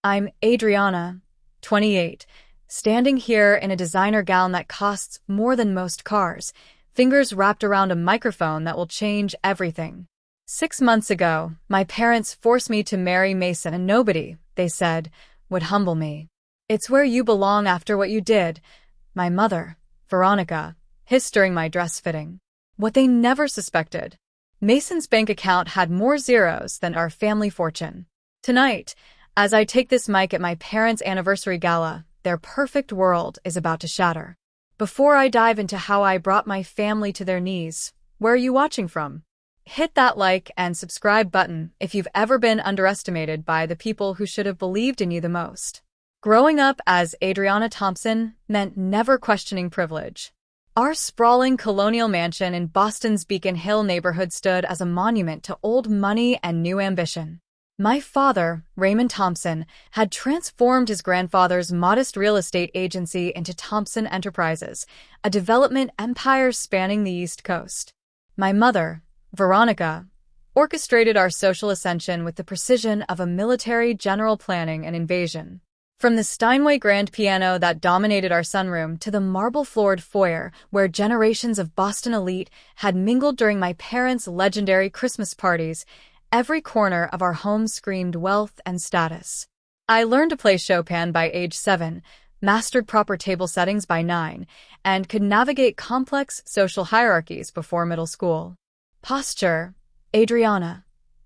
I'm Adriana, 28, standing here in a designer gown that costs more than most cars, fingers wrapped around a microphone that will change everything. 6 months ago, my parents forced me to marry Mason, and nobody, they said, would humble me. It's where you belong after what you did, my mother, Veronica, hissed during my dress fitting. What they never suspected. Mason's bank account had more zeros than our family fortune. Tonight, as I take this mic at my parents' anniversary gala, their perfect world is about to shatter. Before I dive into how I brought my family to their knees, where are you watching from? Hit that like and subscribe button if you've ever been underestimated by the people who should have believed in you the most. Growing up as Adriana Thompson meant never questioning privilege. Our sprawling colonial mansion in Boston's Beacon Hill neighborhood stood as a monument to old money and new ambition. My father, Raymond Thompson, had transformed his grandfather's modest real estate agency into Thompson Enterprises, a development empire spanning the East Coast. My mother, Veronica, orchestrated our social ascension with the precision of a military general planning an invasion. From the Steinway grand piano that dominated our sunroom to the marble-floored foyer where generations of Boston elite had mingled during my parents' legendary Christmas parties, every corner of our home screamed wealth and status. I learned to play Chopin by age 7, mastered proper table settings by 9, and could navigate complex social hierarchies before middle school. Posture, Adriana,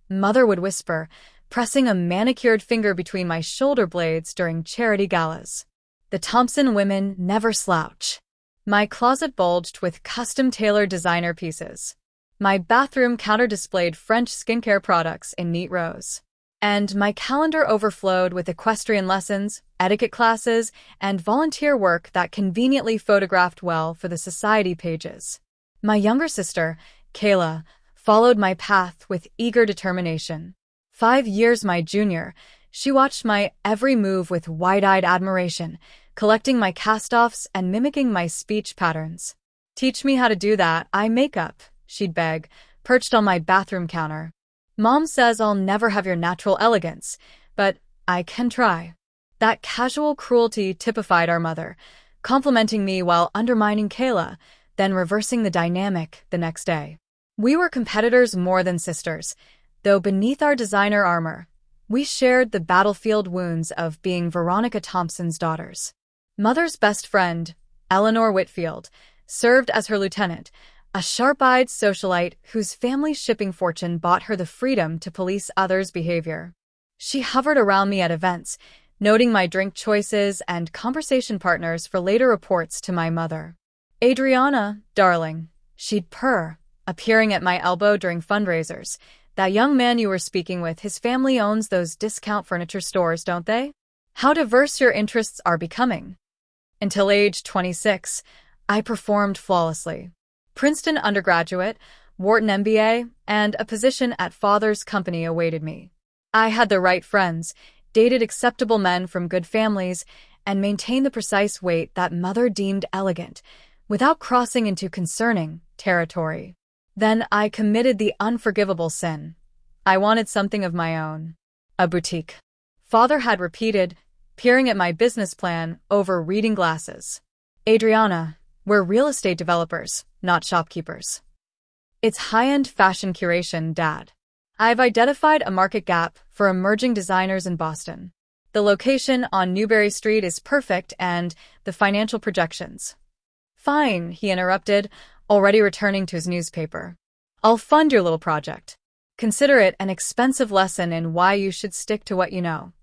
mother would whisper, pressing a manicured finger between my shoulder blades during charity galas. The Thompson women never slouch. My closet bulged with custom-tailored designer pieces. My bathroom counter-displayed French skincare products in neat rows. And my calendar overflowed with equestrian lessons, etiquette classes, and volunteer work that conveniently photographed well for the society pages. My younger sister, Kayla, followed my path with eager determination. 5 years my junior, she watched my every move with wide-eyed admiration, collecting my cast-offs and mimicking my speech patterns. Teach me how to do that eye makeup, she'd beg, perched on my bathroom counter. Mom says I'll never have your natural elegance, but I can try. That casual cruelty typified our mother, complimenting me while undermining Kayla, then reversing the dynamic the next day. We were competitors more than sisters, though beneath our designer armor, we shared the battlefield wounds of being Veronica Thompson's daughters. Mother's best friend, Eleanor Whitfield, served as her lieutenant, a sharp-eyed socialite whose family's shipping fortune bought her the freedom to police others' behavior. She hovered around me at events, noting my drink choices and conversation partners for later reports to my mother. Adriana, darling, she'd purr, appearing at my elbow during fundraisers. That young man you were speaking with, his family owns those discount furniture stores, don't they? How diverse your interests are becoming. Until age 26, I performed flawlessly. Princeton undergraduate, Wharton MBA, and a position at father's company awaited me. I had the right friends, dated acceptable men from good families, and maintained the precise weight that mother deemed elegant, without crossing into concerning territory. Then I committed the unforgivable sin. I wanted something of my own. A boutique. Father had repeated, peering at my business plan over reading glasses. Adriana, we're real estate developers, not shopkeepers. It's high-end fashion curation, Dad. I've identified a market gap for emerging designers in Boston. The location on Newbury Street is perfect and the financial projections. Fine, he interrupted, already returning to his newspaper. I'll fund your little project. Consider it an expensive lesson in why you should stick to what you know.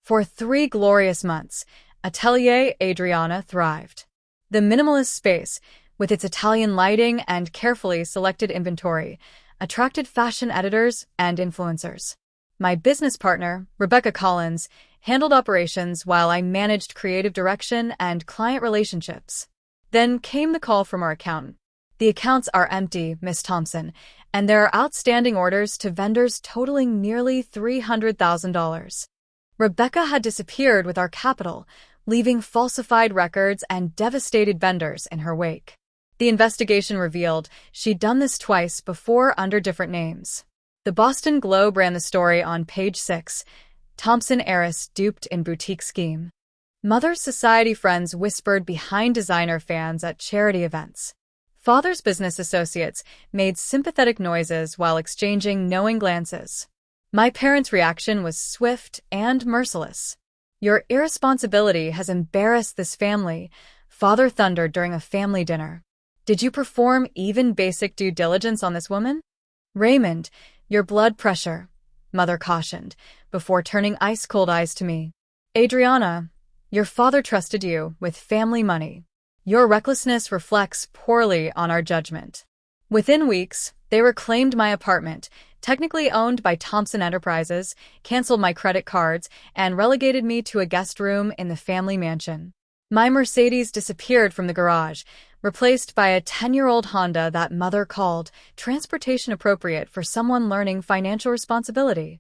For 3 glorious months, Atelier Adriana thrived. The minimalist space, with its Italian lighting and carefully selected inventory, attracted fashion editors and influencers. My business partner, Rebecca Collins, handled operations while I managed creative direction and client relationships. Then came the call from our accountant. The accounts are empty, Miss Thompson, and there are outstanding orders to vendors totaling nearly $300,000. Rebecca had disappeared with our capital, leaving falsified records and devastated vendors in her wake. The investigation revealed she'd done this twice before under different names. The Boston Globe ran the story on page 6, Thompson heiress duped in boutique scheme. Mother's society friends whispered behind designer fans at charity events. Father's business associates made sympathetic noises while exchanging knowing glances. My parents' reaction was swift and merciless. "Your irresponsibility has embarrassed this family," Father thundered during a family dinner. "Did you perform even basic due diligence on this woman?" "Raymond, your blood pressure," Mother cautioned, before turning ice-cold eyes to me. "Adriana, your father trusted you with family money. Your recklessness reflects poorly on our judgment." Within weeks, they reclaimed my apartment, technically owned by Thompson Enterprises, canceled my credit cards, and relegated me to a guest room in the family mansion. My Mercedes disappeared from the garage, replaced by a 10-year-old Honda that Mother called transportation appropriate for someone learning financial responsibility.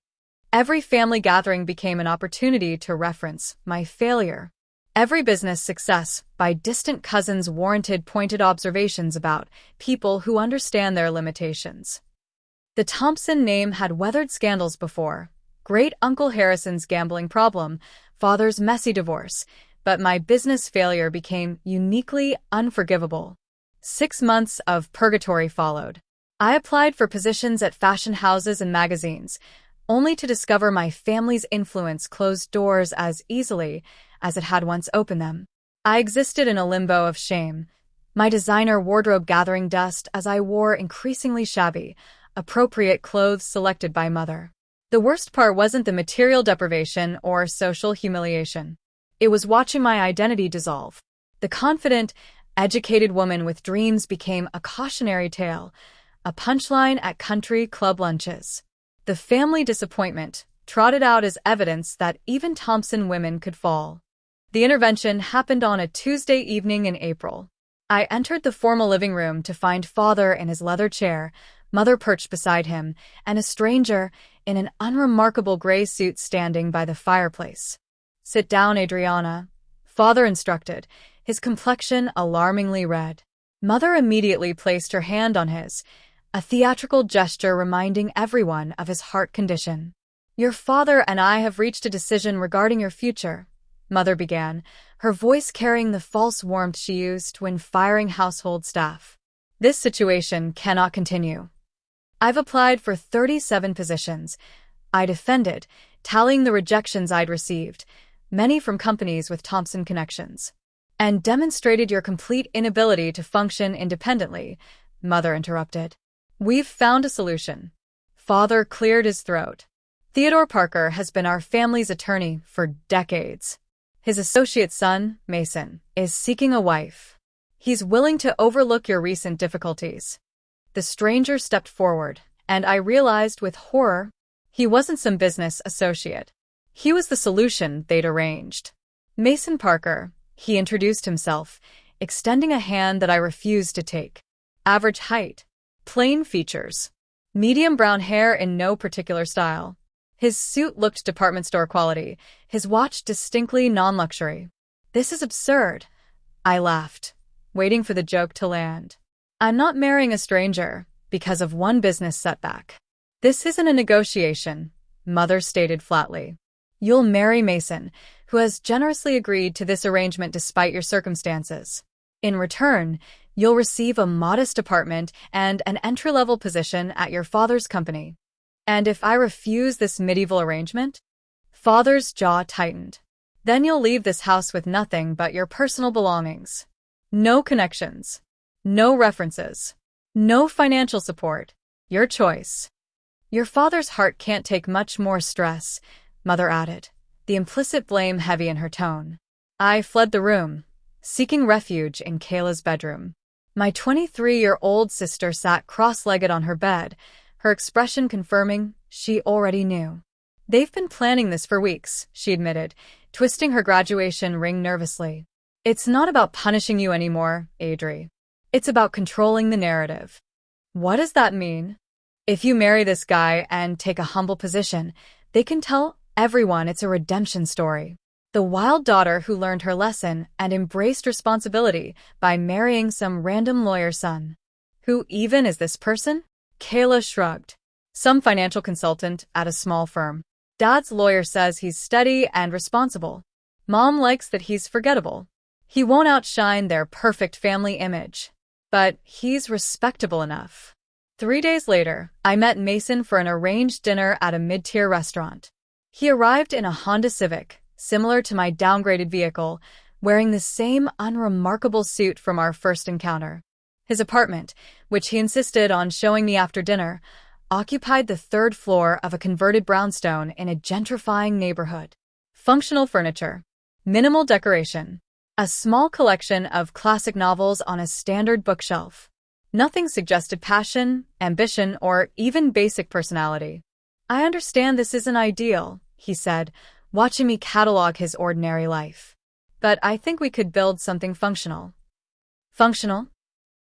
Every family gathering became an opportunity to reference my failure. Every business success by distant cousins warranted pointed observations about people who understand their limitations. The Thompson name had weathered scandals before: Great Uncle Harrison's gambling problem, Father's messy divorce, but my business failure became uniquely unforgivable. 6 months of purgatory followed. I applied for positions at fashion houses and magazines, only to discover my family's influence closed doors as easily as it had once opened them. I existed in a limbo of shame, my designer wardrobe gathering dust as I wore increasingly shabby, appropriate clothes selected by Mother. The worst part wasn't the material deprivation or social humiliation. It was watching my identity dissolve. The confident, educated woman with dreams became a cautionary tale, a punchline at country club lunches. The family disappointment trotted out as evidence that even Thompson women could fall. The intervention happened on a Tuesday evening in April. I entered the formal living room to find Father in his leather chair, Mother perched beside him, and a stranger in an unremarkable gray suit standing by the fireplace. "Sit down, Adriana," Father instructed, his complexion alarmingly red. Mother immediately placed her hand on his, a theatrical gesture reminding everyone of his heart condition. "Your father and I have reached a decision regarding your future," Mother began, her voice carrying the false warmth she used when firing household staff. "This situation cannot continue. I've applied for 37 positions," I defended, tallying the rejections I'd received, many from companies with Thompson connections. "And demonstrated your complete inability to function independently," Mother interrupted. "We've found a solution." Father cleared his throat. "Theodore Parker has been our family's attorney for decades. His associate son, Mason, is seeking a wife. He's willing to overlook your recent difficulties." The stranger stepped forward, and I realized with horror he wasn't some business associate. He was the solution they'd arranged. "Mason Parker," he introduced himself, extending a hand that I refused to take. Average height, plain features, medium brown hair in no particular style. His suit looked department store quality, his watch distinctly non-luxury. "This is absurd," I laughed, waiting for the joke to land. "I'm not marrying a stranger because of one business setback. This isn't a negotiation," Mother stated flatly. "You'll marry Mason, who has generously agreed to this arrangement despite your circumstances. In return, you'll receive a modest apartment and an entry-level position at your father's company. And if I refuse this medieval arrangement?" Father's jaw tightened. "Then you'll leave this house with nothing but your personal belongings. No connections. No references. No financial support. Your choice." "Your father's heart can't take much more stress," Mother added, the implicit blame heavy in her tone. I fled the room, seeking refuge in Kayla's bedroom. My 23-year-old sister sat cross-legged on her bed, her expression confirming she already knew. "They've been planning this for weeks," she admitted, twisting her graduation ring nervously. "It's not about punishing you anymore, Adri. It's about controlling the narrative." "What does that mean?" "If you marry this guy and take a humble position, they can tell everyone it's a redemption story. The wild daughter who learned her lesson and embraced responsibility by marrying some random lawyer's son." "Who even is this person?" Kayla shrugged. "Some financial consultant at a small firm." Dad's lawyer says he's steady and responsible. Mom likes that he's forgettable. He won't outshine their perfect family image, but he's respectable enough. 3 days later, I met Mason for an arranged dinner at a mid-tier restaurant. He arrived in a Honda Civic, similar to my downgraded vehicle, wearing the same unremarkable suit from our first encounter. His apartment, which he insisted on showing me after dinner, occupied the third floor of a converted brownstone in a gentrifying neighborhood. Functional furniture, minimal decoration, a small collection of classic novels on a standard bookshelf. Nothing suggested passion, ambition, or even basic personality. "I understand this isn't ideal," he said, watching me catalog his ordinary life. "But I think we could build something functional." "Functional?"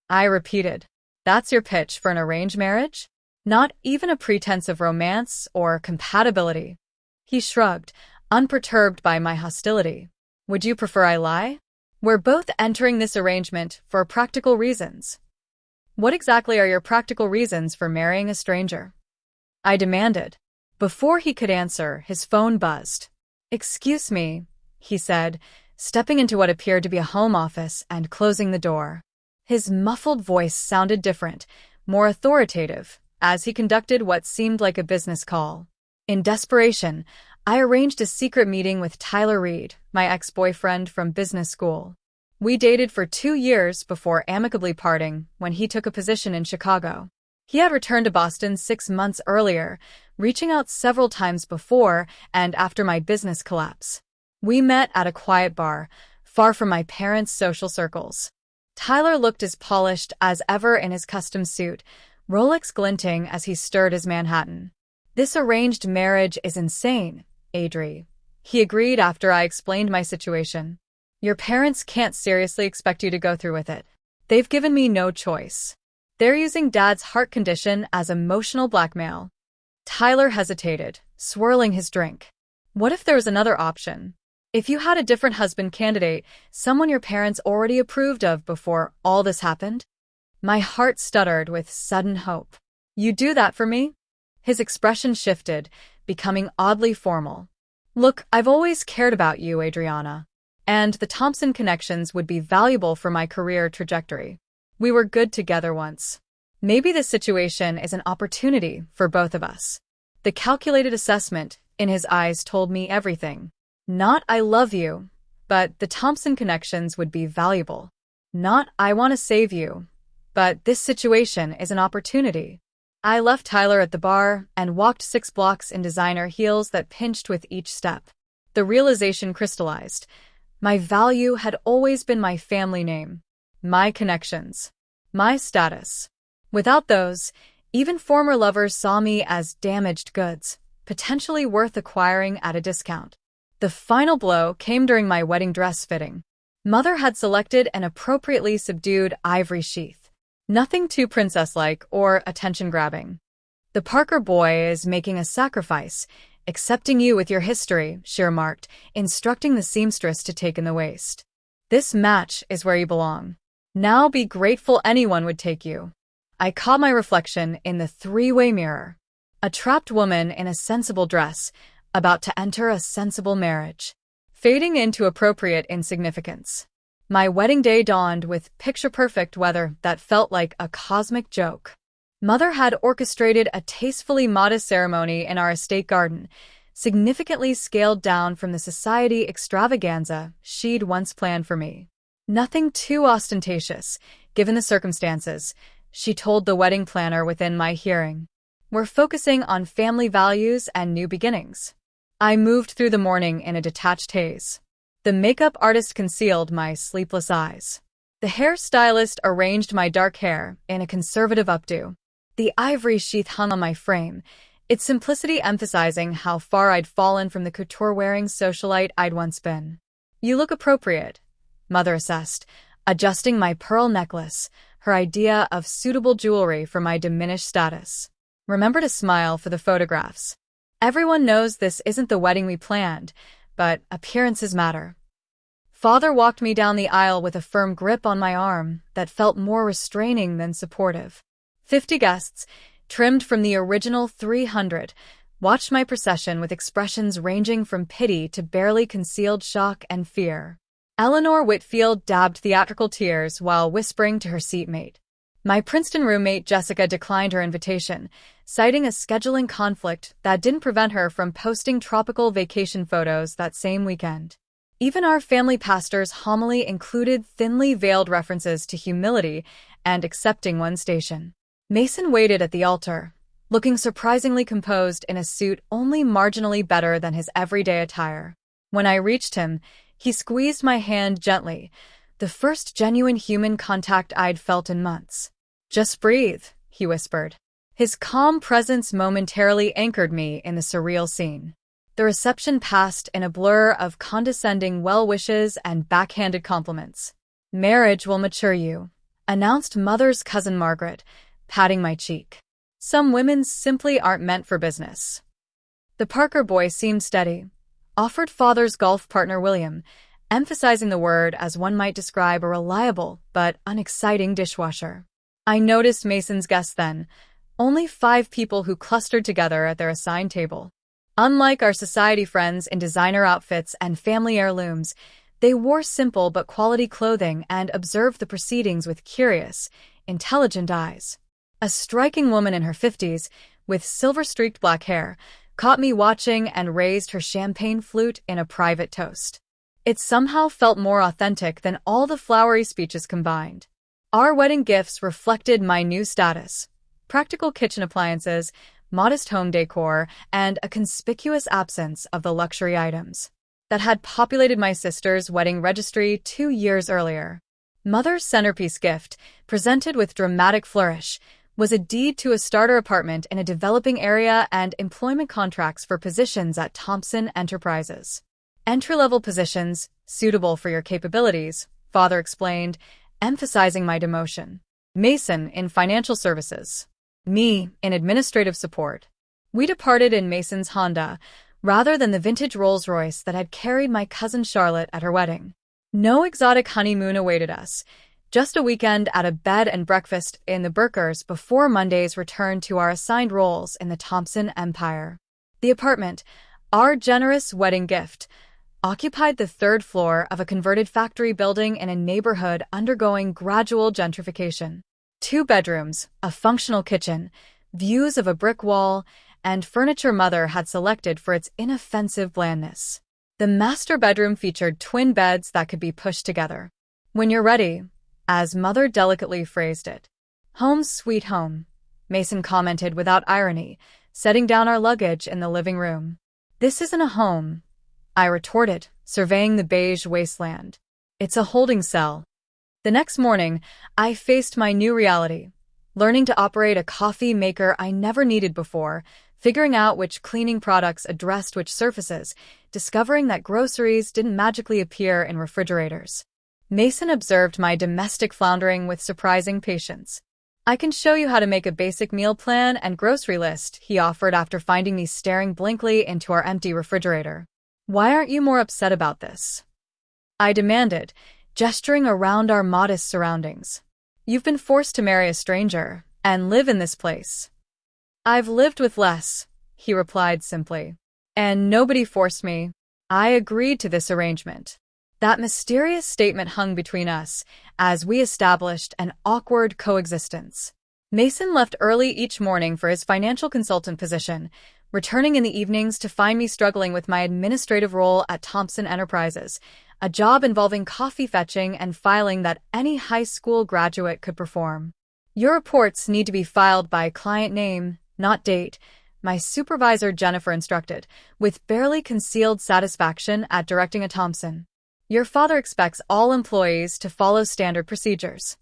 I repeated. "That's your pitch for an arranged marriage? Not even a pretense of romance or compatibility?" He shrugged, unperturbed by my hostility. "Would you prefer I lie? We're both entering this arrangement for practical reasons." "What exactly are your practical reasons for marrying a stranger?" I demanded. Before he could answer, his phone buzzed. "Excuse me," he said, stepping into what appeared to be a home office and closing the door. His muffled voice sounded different, more authoritative, as he conducted what seemed like a business call. In desperation, I arranged a secret meeting with Tyler Reed, my ex-boyfriend from business school. We dated for 2 years before amicably parting when he took a position in Chicago. He had returned to Boston 6 months earlier, reaching out several times before and after my business collapse. We met at a quiet bar, far from my parents' social circles. Tyler looked as polished as ever in his custom suit, Rolex glinting as he stirred his Manhattan. "This arranged marriage is insane, Adri," he agreed after I explained my situation. "Your parents can't seriously expect you to go through with it. They've given me no choice. They're using Dad's heart condition as emotional blackmail." Tyler hesitated, swirling his drink. "What if there was another option? If you had a different husband candidate, someone your parents already approved of before all this happened?" My heart stuttered with sudden hope. "You'd do that for me?" His expression shifted, becoming oddly formal. "Look, I've always cared about you, Adriana, and the Thompson connections would be valuable for my career trajectory. We were good together once. Maybe this situation is an opportunity for both of us." The calculated assessment in his eyes told me everything. Not "I love you," but the Thompson connections would be valuable. Not "I want to save you," but this situation is an opportunity. I left Tyler at the bar and walked 6 blocks in designer heels that pinched with each step. The realization crystallized. My value had always been my family name, my connections, my status. Without those, even former lovers saw me as damaged goods, potentially worth acquiring at a discount. The final blow came during my wedding dress fitting. Mother had selected an appropriately subdued ivory sheath. Nothing too princess-like or attention-grabbing. "The Parker boy is making a sacrifice, accepting you with your history," she remarked, instructing the seamstress to take in the waist. "This match is where you belong. Now be grateful anyone would take you." I caught my reflection in the 3-way mirror. A trapped woman in a sensible dress, about to enter a sensible marriage, fading into appropriate insignificance. My wedding day dawned with picture-perfect weather that felt like a cosmic joke. Mother had orchestrated a tastefully modest ceremony in our estate garden, significantly scaled down from the society extravaganza she'd once planned for me. "Nothing too ostentatious, given the circumstances," she told the wedding planner within my hearing. "We're focusing on family values and new beginnings." I moved through the morning in a detached haze. The makeup artist concealed my sleepless eyes. The hairstylist arranged my dark hair in a conservative updo. The ivory sheath hung on my frame, its simplicity emphasizing how far I'd fallen from the couture-wearing socialite I'd once been. "You look appropriate," Mother assessed, adjusting my pearl necklace, her idea of suitable jewelry for my diminished status. "Remember to smile for the photographs. Everyone knows this isn't the wedding we planned, but appearances matter." Father walked me down the aisle with a firm grip on my arm that felt more restraining than supportive. 50 guests, trimmed from the original 300, watched my procession with expressions ranging from pity to barely concealed shock and fear. Eleanor Whitfield dabbed theatrical tears while whispering to her seatmate. My Princeton roommate Jessica declined her invitation, citing a scheduling conflict that didn't prevent her from posting tropical vacation photos that same weekend. Even our family pastor's homily included thinly veiled references to humility and accepting one's station. Mason waited at the altar, looking surprisingly composed in a suit only marginally better than his everyday attire. When I reached him, he squeezed my hand gently, the first genuine human contact I'd felt in months. "Just breathe," he whispered. His calm presence momentarily anchored me in the surreal scene. The reception passed in a blur of condescending well wishes and backhanded compliments. "Marriage will mature you," announced Mother's cousin Margaret, patting my cheek. "Some women simply aren't meant for business." The Parker boy seemed steady, offered Father's golf partner William, emphasizing the word as one might describe a reliable but unexciting dishwasher. I noticed Mason's guests then, only 5 people who clustered together at their assigned table. Unlike our society friends in designer outfits and family heirlooms, they wore simple but quality clothing and observed the proceedings with curious, intelligent eyes. A striking woman in her 50s, with silver-streaked black hair, caught me watching and raised her champagne flute in a private toast. It somehow felt more authentic than all the flowery speeches combined. Our wedding gifts reflected my new status: practical kitchen appliances, modest home decor, and a conspicuous absence of the luxury items that had populated my sister's wedding registry 2 years earlier. Mother's centerpiece gift, presented with dramatic flourish, was a deed to a starter apartment in a developing area and employment contracts for positions at Thompson Enterprises. "Entry-level positions, suitable for your capabilities," Father explained, emphasizing my demotion. Mason in financial services. Me in administrative support. We departed in Mason's Honda, rather than the vintage Rolls-Royce that had carried my cousin Charlotte at her wedding. No exotic honeymoon awaited us, just a weekend at a bed and breakfast in the Burkers before Monday's return to our assigned roles in the Thompson empire. The apartment, our generous wedding gift, occupied the 3rd floor of a converted factory building in a neighborhood undergoing gradual gentrification. 2 bedrooms, a functional kitchen, views of a brick wall, and furniture Mother had selected for its inoffensive blandness. The master bedroom featured twin beds that could be pushed together. "When you're ready," as Mother delicately phrased it. "Home sweet home," Mason commented without irony, setting down our luggage in the living room. "This isn't a home," I retorted, surveying the beige wasteland. "It's a holding cell." The next morning, I faced my new reality, learning to operate a coffee maker I never needed before, figuring out which cleaning products addressed which surfaces, discovering that groceries didn't magically appear in refrigerators. Mason observed my domestic floundering with surprising patience. "I can show you how to make a basic meal plan and grocery list," he offered after finding me staring blankly into our empty refrigerator. "Why aren't you more upset about this?" I demanded, gesturing around our modest surroundings. "You've been forced to marry a stranger and live in this place." "I've lived with less," he replied simply. "And nobody forced me. I agreed to this arrangement." That mysterious statement hung between us as we established an awkward coexistence. Mason left early each morning for his financial consultant position, returning in the evenings to find me struggling with my administrative role at Thompson Enterprises, a job involving coffee fetching and filing that any high school graduate could perform. "Your reports need to be filed by client name, not date," my supervisor Jennifer instructed, with barely concealed satisfaction at directing a Thompson. "Your father expects all employees to follow standard procedures."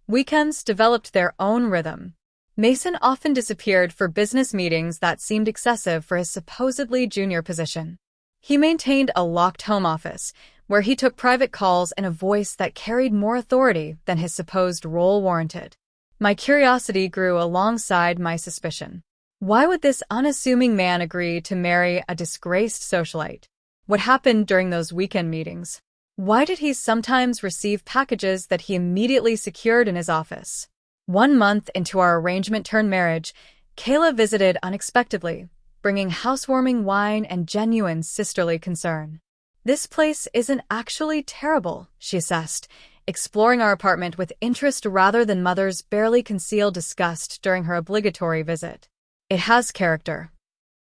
Weekends developed their own rhythm. Mason often disappeared for business meetings that seemed excessive for his supposedly junior position. He maintained a locked home office, where he took private calls in a voice that carried more authority than his supposed role warranted. My curiosity grew alongside my suspicion. Why would this unassuming man agree to marry a disgraced socialite? What happened during those weekend meetings? Why did he sometimes receive packages that he immediately secured in his office? 1 month into our arrangement-turned-marriage, Kayla visited unexpectedly, bringing housewarming wine and genuine sisterly concern. "This place isn't actually terrible," she assessed, exploring our apartment with interest rather than Mother's barely concealed disgust during her obligatory visit. "It has character.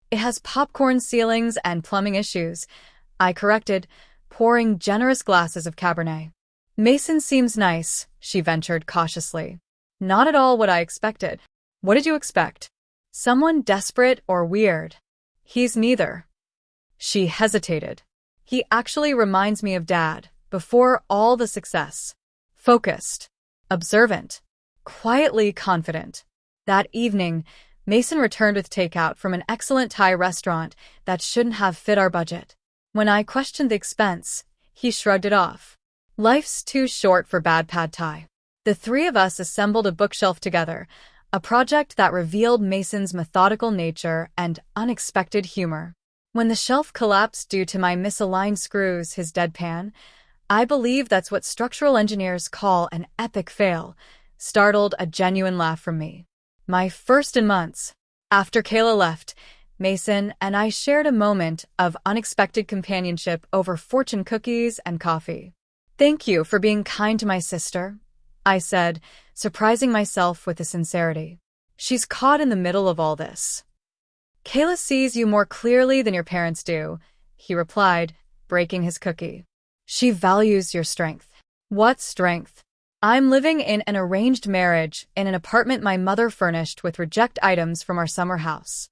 It has popcorn ceilings and plumbing issues," I corrected, pouring generous glasses of Cabernet. "Mason seems nice," she ventured cautiously. "Not at all what I expected." "What did you expect? Someone desperate or weird?" "He's neither." She hesitated. "He actually reminds me of Dad, before all the success. Focused, observant, quietly confident." That evening, Mason returned with takeout from an excellent Thai restaurant that shouldn't have fit our budget. When I questioned the expense, he shrugged it off. "Life's too short for bad pad thai." The three of us assembled a bookshelf together, a project that revealed Mason's methodical nature and unexpected humor. When the shelf collapsed due to my misaligned screws, his deadpan, "I believe that's what structural engineers call an epic fail," startled a genuine laugh from me. My first in months. After Kayla left, Mason and I shared a moment of unexpected companionship over fortune cookies and coffee. "Thank you for being kind to my sister," I said, surprising myself with the sincerity. "She's caught in the middle of all this." "Kayla sees you more clearly than your parents do," he replied, breaking his cookie. "She values your strength." "What strength?" "I'm living in an arranged marriage in an apartment my mother furnished with reject items from our summer house."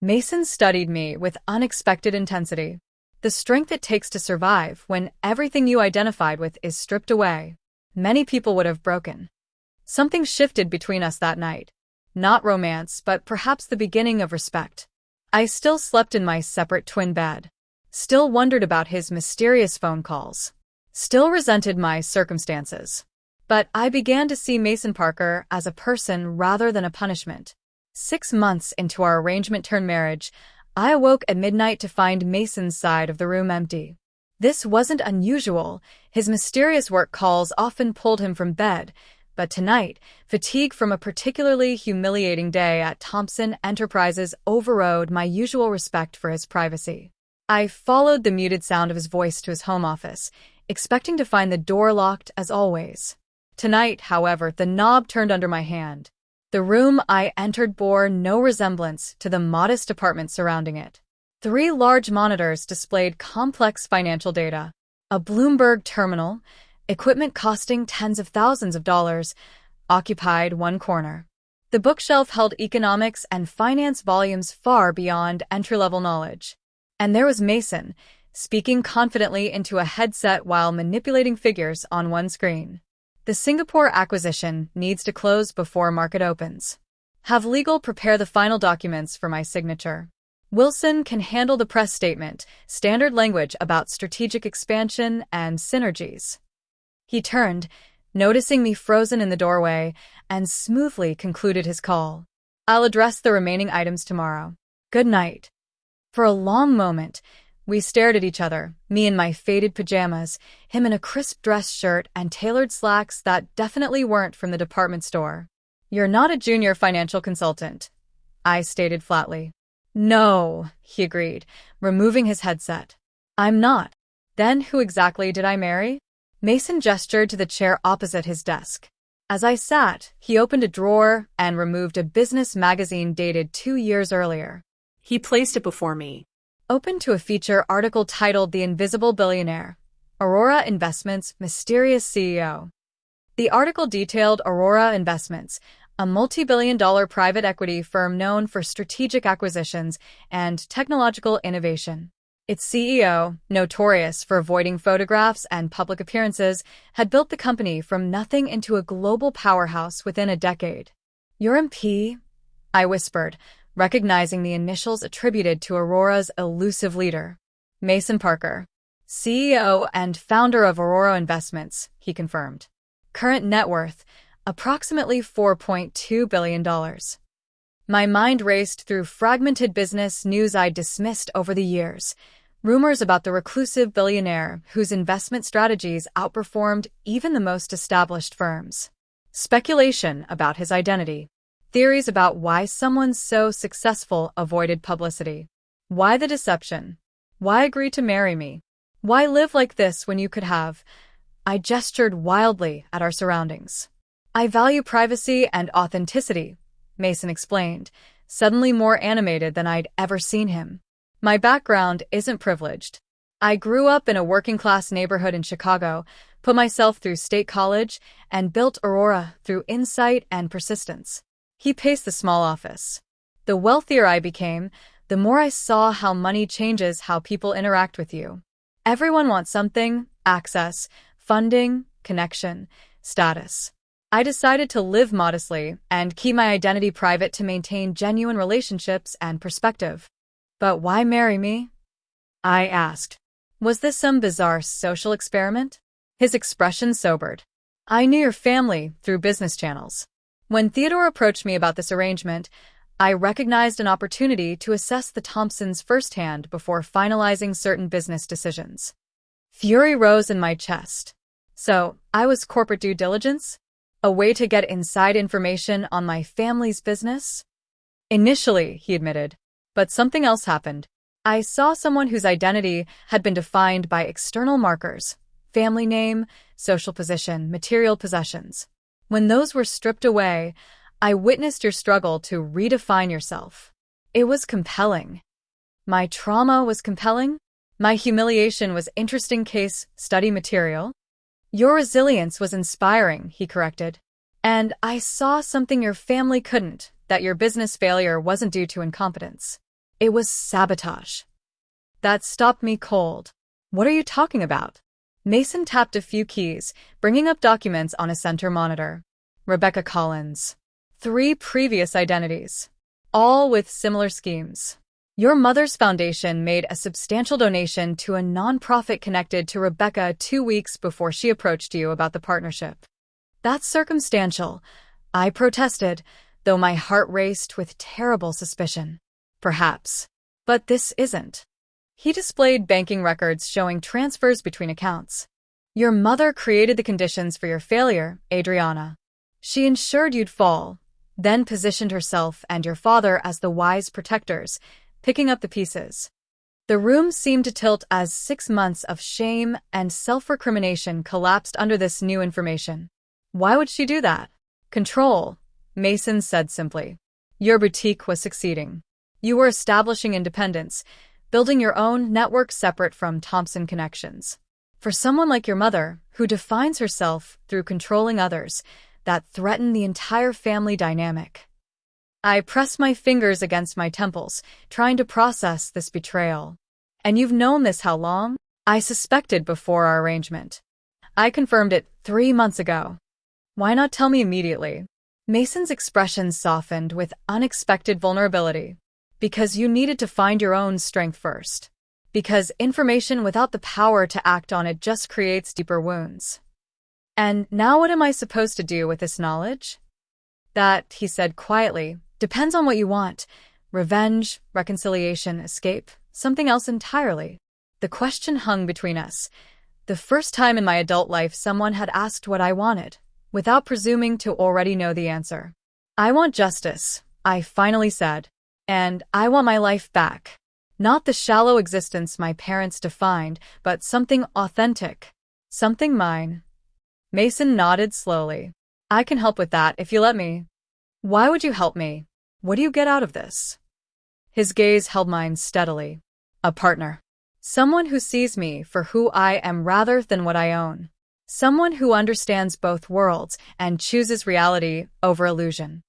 Mason studied me with unexpected intensity. "The strength it takes to survive when everything you identified with is stripped away. Many people would have broken." Something shifted between us that night. Not romance, but perhaps the beginning of respect. I still slept in my separate twin bed. Still wondered about his mysterious phone calls. Still resented my circumstances. But I began to see Mason Parker as a person rather than a punishment. 6 months into our arrangement-turned-marriage, I awoke at midnight to find Mason's side of the room empty. This wasn't unusual. His mysterious work calls often pulled him from bed, but tonight, fatigue from a particularly humiliating day at Thompson Enterprises overrode my usual respect for his privacy. I followed the muted sound of his voice to his home office, expecting to find the door locked as always. Tonight, however, the knob turned under my hand. The room I entered bore no resemblance to the modest apartment surrounding it. 3 large monitors displayed complex financial data. A Bloomberg terminal, equipment costing tens of thousands of dollars, occupied one corner. The bookshelf held economics and finance volumes far beyond entry-level knowledge. And there was Mason, speaking confidently into a headset while manipulating figures on one screen. "The Singapore acquisition needs to close before market opens. Have legal prepare the final documents for my signature. Wilson can handle the press statement, standard language about strategic expansion and synergies." He turned, noticing me frozen in the doorway, and smoothly concluded his call. "I'll address the remaining items tomorrow. Good night." For a long moment, we stared at each other, me in my faded pajamas, him in a crisp dress shirt and tailored slacks that definitely weren't from the department store. "You're not a junior financial consultant," I stated flatly. "No," he agreed, removing his headset. "I'm not." "Then who exactly did I marry?" Mason gestured to the chair opposite his desk. As I sat, he opened a drawer and removed a business magazine dated 2 years earlier. He placed it before me. Open to a feature article titled "The Invisible Billionaire, Aurora Investments' Mysterious CEO." The article detailed Aurora Investments, a multi-billion-dollar private equity firm known for strategic acquisitions and technological innovation. Its CEO, notorious for avoiding photographs and public appearances, had built the company from nothing into a global powerhouse within a decade. "Your MP?" I whispered, recognizing the initials attributed to Aurora's elusive leader. "Mason Parker, CEO and founder of Aurora Investments," he confirmed. "Current net worth, approximately $4.2 billion. My mind raced through fragmented business news I'd dismissed over the years. Rumors about the reclusive billionaire whose investment strategies outperformed even the most established firms. Speculation about his identity. Theories about why someone so successful avoided publicity. Why the deception? Why agree to marry me? Why live like this when you could have? I gestured wildly at our surroundings. I value privacy and authenticity, Mason explained, suddenly more animated than I'd ever seen him. My background isn't privileged. I grew up in a working-class neighborhood in Chicago, put myself through state college, and built Aurora through insight and persistence. He paced the small office. The wealthier I became, the more I saw how money changes how people interact with you. Everyone wants something: access, funding, connection, status. I decided to live modestly and keep my identity private to maintain genuine relationships and perspective. But why marry me? I asked. Was this some bizarre social experiment? His expression sobered. I knew your family through business channels. When Theodore approached me about this arrangement, I recognized an opportunity to assess the Thompsons firsthand before finalizing certain business decisions. Fury rose in my chest. So, I was corporate due diligence? A way to get inside information on my family's business? Initially, he admitted. But something else happened. I saw someone whose identity had been defined by external markers: family name, social position, material possessions. When those were stripped away, I witnessed your struggle to redefine yourself. It was compelling. My trauma was compelling? My humiliation was interesting case study material? Your resilience was inspiring, he corrected. And I saw something your family couldn't, that your business failure wasn't due to incompetence. It was sabotage. That stopped me cold. What are you talking about? Mason tapped a few keys, bringing up documents on a center monitor. Rebecca Collins. 3 previous identities. All with similar schemes. Your mother's foundation made a substantial donation to a nonprofit connected to Rebecca 2 weeks before she approached you about the partnership. That's circumstantial. I protested, though my heart raced with terrible suspicion. Perhaps. But this isn't. He displayed banking records showing transfers between accounts. Your mother created the conditions for your failure, Adriana. She ensured you'd fall, then positioned herself and your father as the wise protectors, picking up the pieces. The room seemed to tilt as 6 months of shame and self-recrimination collapsed under this new information. Why would she do that? Control, Mason said simply. Your boutique was succeeding. You were establishing independence, building your own network separate from Thompson connections. For someone like your mother, who defines herself through controlling others, that threatened the entire family dynamic. I pressed my fingers against my temples, trying to process this betrayal. And you've known this how long? I suspected before our arrangement. I confirmed it 3 months ago. Why not tell me immediately? Mason's expression softened with unexpected vulnerability. Because you needed to find your own strength first. Because information without the power to act on it just creates deeper wounds. And now what am I supposed to do with this knowledge? That, he said quietly, depends on what you want. Revenge, reconciliation, escape, something else entirely. The question hung between us. The first time in my adult life someone had asked what I wanted, without presuming to already know the answer. I want justice, I finally said. And I want my life back. Not the shallow existence my parents defined, but something authentic. Something mine. Mason nodded slowly. I can help with that if you let me. Why would you help me? What do you get out of this? His gaze held mine steadily. A partner. Someone who sees me for who I am rather than what I own. Someone who understands both worlds and chooses reality over illusion.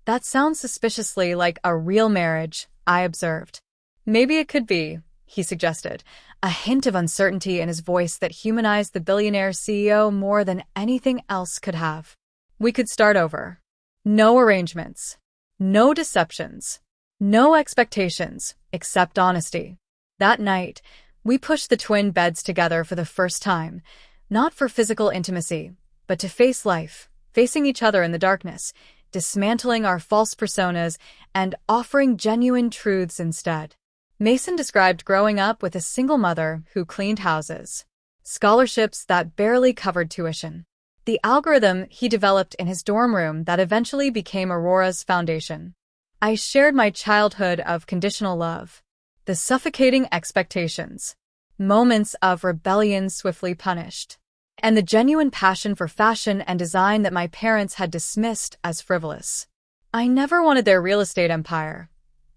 That sounds suspiciously like a real marriage, I observed. Maybe it could be, he suggested, a hint of uncertainty in his voice that humanized the billionaire CEO more than anything else could have. We could start over. No arrangements. No deceptions. No expectations, except honesty. That night, we pushed the twin beds together for the first time, not for physical intimacy, but to face life, facing each other in the darkness, dismantling our false personas and offering genuine truths instead. Mason described growing up with a single mother who cleaned houses, scholarships that barely covered tuition, The algorithm he developed in his dorm room that eventually became Aurora's foundation. I shared my childhood of conditional love, the suffocating expectations, moments of rebellion swiftly punished, and the genuine passion for fashion and design that my parents had dismissed as frivolous. I never wanted their real estate empire,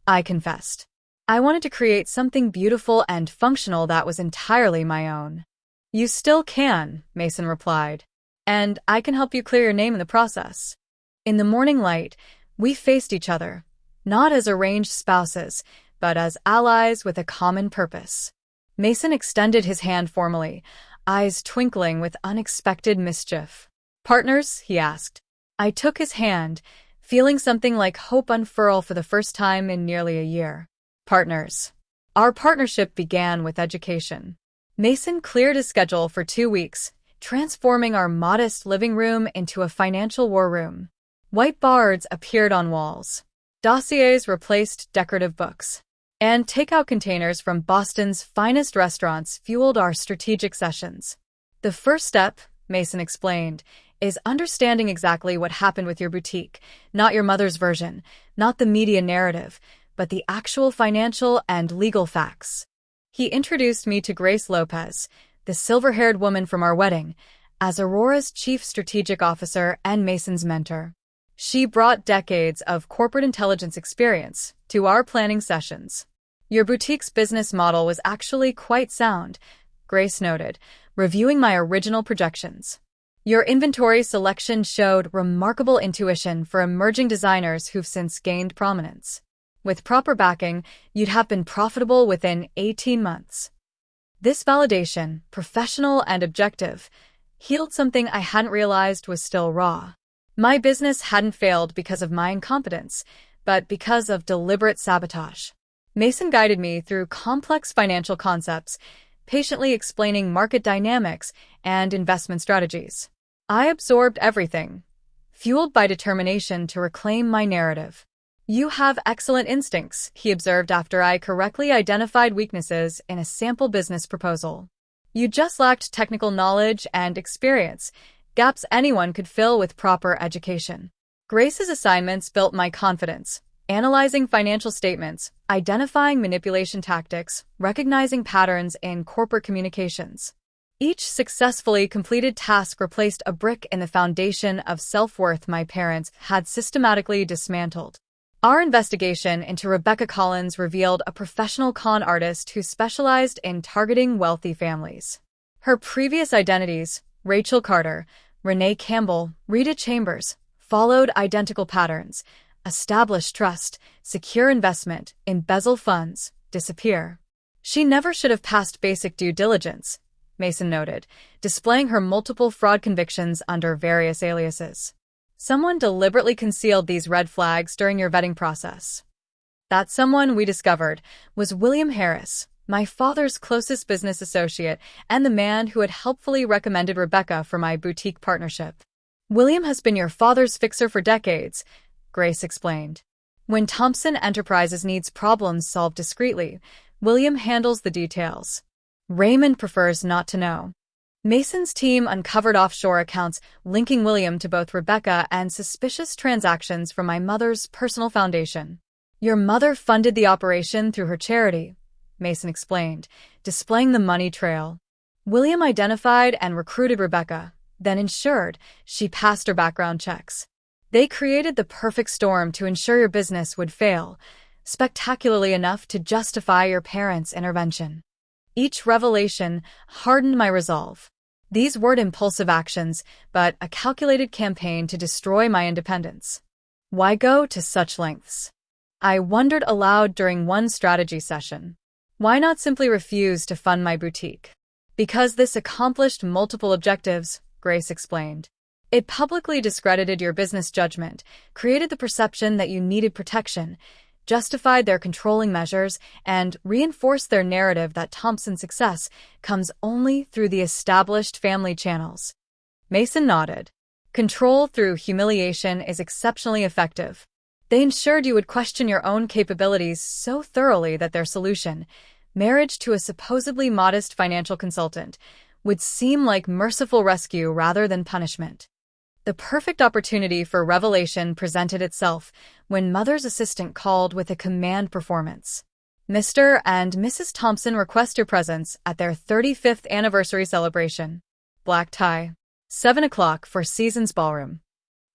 I confessed. I wanted to create something beautiful and functional that was entirely my own. You still can, Mason replied, and I can help you clear your name in the process. In the morning light, we faced each other, not as arranged spouses, but as allies with a common purpose. Mason extended his hand formally, eyes twinkling with unexpected mischief. Partners? He asked. I took his hand, feeling something like hope unfurl for the first time in nearly a year. Partners. Our partnership began with education. Mason cleared his schedule for 2 weeks, transforming our modest living room into a financial war room. Whiteboards appeared on walls. Dossiers replaced decorative books. And takeout containers from Boston's finest restaurants fueled our strategic sessions. The first step, Mason explained, is understanding exactly what happened with your boutique, not your mother's version, not the media narrative, but the actual financial and legal facts. He introduced me to Grace Lopez, the silver-haired woman from our wedding, as Aurora's chief strategic officer and Mason's mentor. She brought decades of corporate intelligence experience to our planning sessions. Your boutique's business model was actually quite sound, Grace noted, reviewing my original projections. Your inventory selection showed remarkable intuition for emerging designers who've since gained prominence. With proper backing, you'd have been profitable within 18 months. This validation, professional and objective, healed something I hadn't realized was still raw. My business hadn't failed because of my incompetence, but because of deliberate sabotage. Mason guided me through complex financial concepts, patiently explaining market dynamics and investment strategies. I absorbed everything, fueled by determination to reclaim my narrative. You have excellent instincts, he observed after I correctly identified weaknesses in a sample business proposal. You just lacked technical knowledge and experience, gaps anyone could fill with proper education. Grace's assignments built my confidence, analyzing financial statements, identifying manipulation tactics, recognizing patterns in corporate communications. Each successfully completed task replaced a brick in the foundation of self-worth my parents had systematically dismantled. Our investigation into Rebecca Collins revealed a professional con artist who specialized in targeting wealthy families. Her previous identities, Rachel Carter, Renee Campbell, Rita Chambers, followed identical patterns: establish trust, secure investment, embezzle funds, disappear. She never should have passed basic due diligence, Mason noted, displaying her multiple fraud convictions under various aliases. Someone deliberately concealed these red flags during your vetting process. That someone, we discovered, was William Harris, my father's closest business associate and the man who had helpfully recommended Rebecca for my boutique partnership. William has been your father's fixer for decades, Grace explained. When Thompson Enterprises needs problems solved discreetly, William handles the details. Raymond prefers not to know. Mason's team uncovered offshore accounts linking William to both Rebecca and suspicious transactions from my mother's personal foundation. Your mother funded the operation through her charity, Mason explained, displaying the money trail. William identified and recruited Rebecca, then ensured she passed her background checks. They created the perfect storm to ensure your business would fail, spectacularly enough to justify your parents' intervention. Each revelation hardened my resolve. These weren't impulsive actions, but a calculated campaign to destroy my independence. Why go to such lengths? I wondered aloud during one strategy session. Why not simply refuse to fund my boutique? Because this accomplished multiple objectives, Grace explained. It publicly discredited your business judgment, created the perception that you needed protection, justified their controlling measures, and reinforced their narrative that Thompson's success comes only through the established family channels. Mason nodded. Control through humiliation is exceptionally effective. They ensured you would question your own capabilities so thoroughly that their solution, marriage to a supposedly modest financial consultant, would seem like merciful rescue rather than punishment. The perfect opportunity for revelation presented itself when Mother's assistant called with a command performance. Mr. and Mrs. Thompson request your presence at their 35th anniversary celebration. Black tie. 7 o'clock for Seasons Ballroom.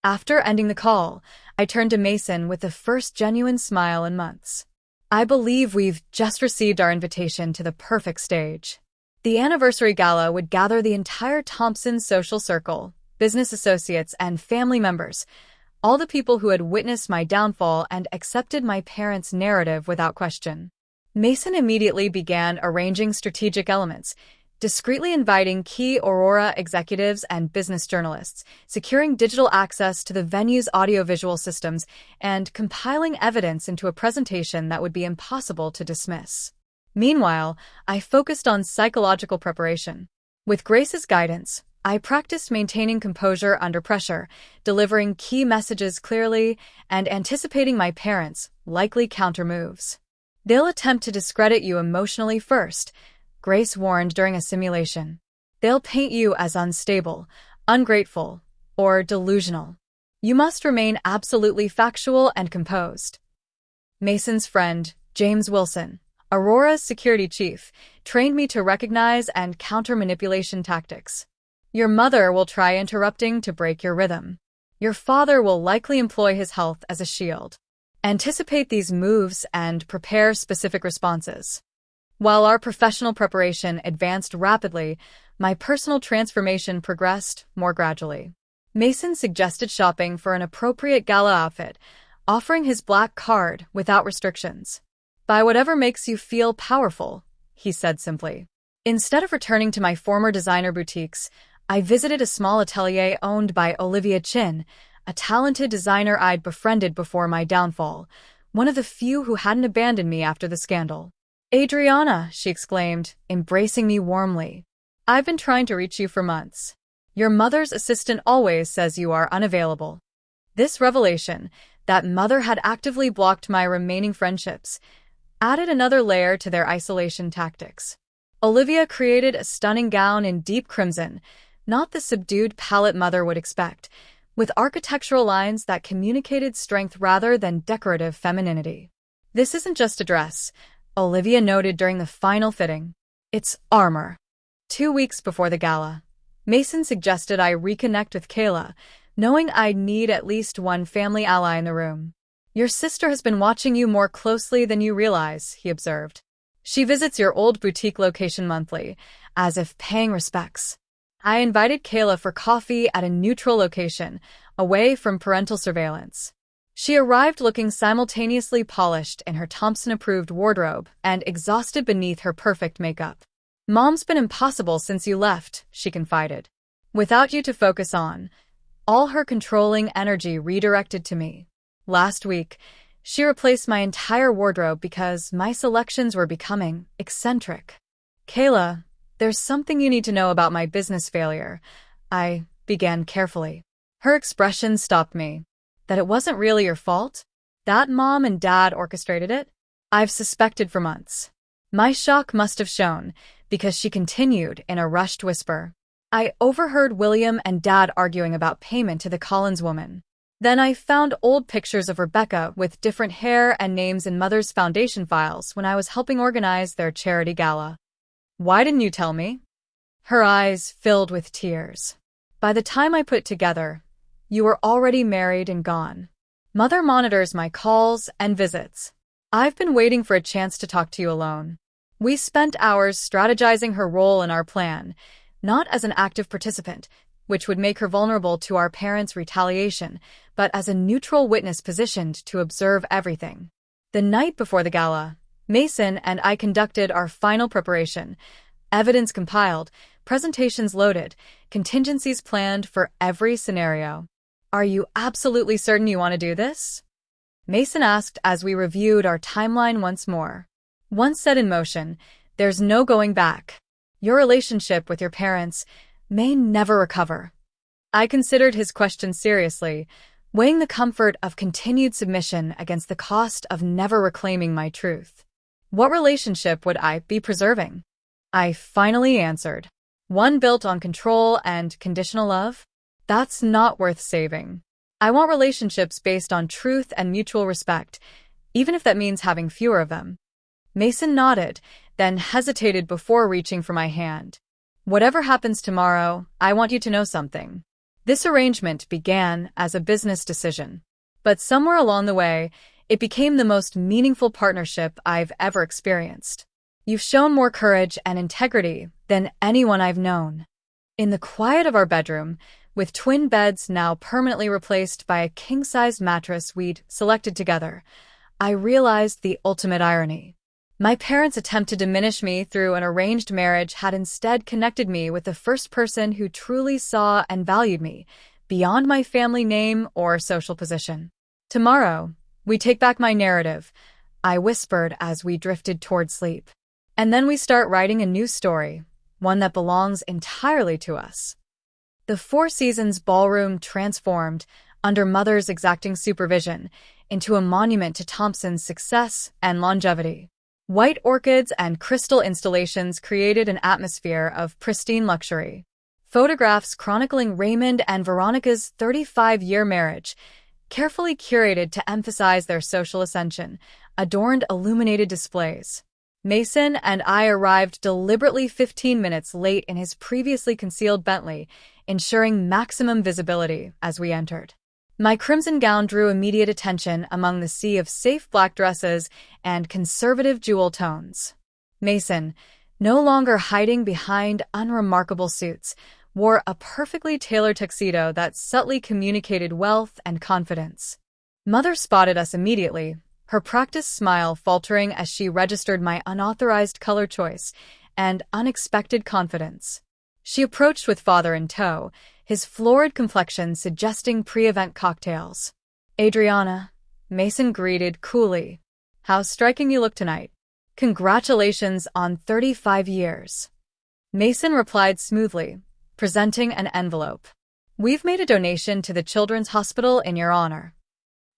After ending the call, I turned to Mason with the first genuine smile in months. I believe we've just received our invitation to the perfect stage. The anniversary gala would gather the entire Thompson social circle, business associates, and family members, all the people who had witnessed my downfall and accepted my parents' narrative without question. Mason immediately began arranging strategic elements, discreetly inviting key Aurora executives and business journalists, securing digital access to the venue's audiovisual systems, and compiling evidence into a presentation that would be impossible to dismiss. Meanwhile, I focused on psychological preparation. With Grace's guidance, I practiced maintaining composure under pressure, delivering key messages clearly, and anticipating my parents' likely counter-moves. They'll attempt to discredit you emotionally first, Grace warned during a simulation. They'll paint you as unstable, ungrateful, or delusional. You must remain absolutely factual and composed. Mason's friend, James Wilson, Aurora's security chief, trained me to recognize and counter manipulation tactics. Your mother will try interrupting to break your rhythm. Your father will likely employ his health as a shield. Anticipate these moves and prepare specific responses. While our professional preparation advanced rapidly, my personal transformation progressed more gradually. Mason suggested shopping for an appropriate gala outfit, offering his black card without restrictions. Buy whatever makes you feel powerful, he said simply. Instead of returning to my former designer boutiques, I visited a small atelier owned by Olivia Chin, a talented designer I'd befriended before my downfall, one of the few who hadn't abandoned me after the scandal. Adriana, she exclaimed, embracing me warmly. I've been trying to reach you for months. Your mother's assistant always says you are unavailable. This revelation, that Mother had actively blocked my remaining friendships, added another layer to their isolation tactics. Olivia created a stunning gown in deep crimson, not the subdued palette Mother would expect, with architectural lines that communicated strength rather than decorative femininity. This isn't just a dress, Olivia noted during the final fitting. It's armor. 2 weeks before the gala, Mason suggested I reconnect with Kayla, knowing I'd need at least one family ally in the room. Your sister has been watching you more closely than you realize, he observed. She visits your old boutique location monthly, as if paying respects. I invited Kayla for coffee at a neutral location, away from parental surveillance. She arrived looking simultaneously polished in her Thompson-approved wardrobe and exhausted beneath her perfect makeup. Mom's been impossible since you left, she confided. Without you to focus on, all her controlling energy redirected to me. Last week, she replaced my entire wardrobe because my selections were becoming eccentric. Kayla, there's something you need to know about my business failure, I began carefully. Her expression stopped me. That it wasn't really your fault? That Mom and Dad orchestrated it? I've suspected for months. My shock must have shown, because she continued in a rushed whisper. I overheard William and Dad arguing about payment to the Collins woman. Then I found old pictures of Rebecca with different hair and names in Mother's foundation files when I was helping organize their charity gala. Why didn't you tell me? Her eyes filled with tears. By the time I put together, you were already married and gone. Mother monitors my calls and visits. I've been waiting for a chance to talk to you alone. We spent hours strategizing her role in our plan, not as an active participant, which would make her vulnerable to our parents' retaliation, but as a neutral witness positioned to observe everything. The night before the gala, Mason and I conducted our final preparation. Evidence compiled, presentations loaded, contingencies planned for every scenario. Are you absolutely certain you want to do this? Mason asked as we reviewed our timeline once more. Once set in motion, there's no going back. Your relationship with your parents may never recover. I considered his question seriously, weighing the comfort of continued submission against the cost of never reclaiming my truth. What relationship would I be preserving? I finally answered. One built on control and conditional love? That's not worth saving. I want relationships based on truth and mutual respect, even if that means having fewer of them. Mason nodded, then hesitated before reaching for my hand. Whatever happens tomorrow, I want you to know something. This arrangement began as a business decision, but somewhere along the way, it became the most meaningful partnership I've ever experienced. You've shown more courage and integrity than anyone I've known. In the quiet of our bedroom, with twin beds now permanently replaced by a king-sized mattress we'd selected together, I realized the ultimate irony. My parents' attempt to diminish me through an arranged marriage had instead connected me with the first person who truly saw and valued me, beyond my family name or social position. Tomorrow, we take back my narrative, I whispered as we drifted toward sleep. And then we start writing a new story, one that belongs entirely to us. The Four Seasons ballroom transformed, under Mother's exacting supervision, into a monument to Thompson's success and longevity. White orchids and crystal installations created an atmosphere of pristine luxury. Photographs chronicling Raymond and Veronica's 35-year marriage, carefully curated to emphasize their social ascension, adorned illuminated displays. Mason and I arrived deliberately 15 minutes late in his previously concealed Bentley, ensuring maximum visibility as we entered. My crimson gown drew immediate attention among the sea of safe black dresses and conservative jewel tones. Mason, no longer hiding behind unremarkable suits, wore a perfectly tailored tuxedo that subtly communicated wealth and confidence. Mother spotted us immediately, her practiced smile faltering as she registered my unauthorized color choice and unexpected confidence. She approached with Father in tow, his florid complexion suggesting pre-event cocktails. "Adriana," Mason greeted coolly. "How striking you look tonight. Congratulations on 35 years." Mason replied smoothly, presenting an envelope. "We've made a donation to the Children's Hospital in your honor."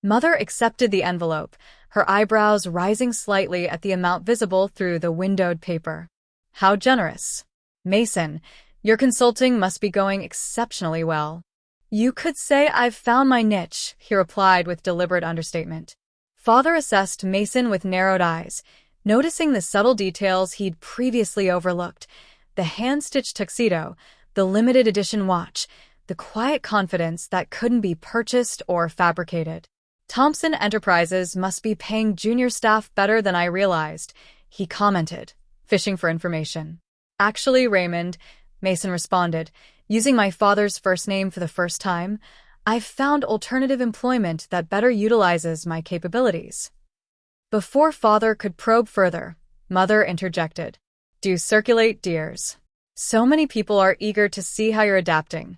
Mother accepted the envelope, her eyebrows rising slightly at the amount visible through the windowed paper. "How generous. Mason, your consulting must be going exceptionally well." "You could say I've found my niche," he replied with deliberate understatement. Father assessed Mason with narrowed eyes, noticing the subtle details he'd previously overlooked: the hand-stitched tuxedo, the limited edition watch, the quiet confidence that couldn't be purchased or fabricated. "Thompson Enterprises must be paying junior staff better than I realized," he commented, fishing for information. "Actually, Raymond," Mason responded, using my father's first name for the first time, "I've found alternative employment that better utilizes my capabilities." Before Father could probe further, Mother interjected. "Do circulate, dears. So many people are eager to see how you're adapting."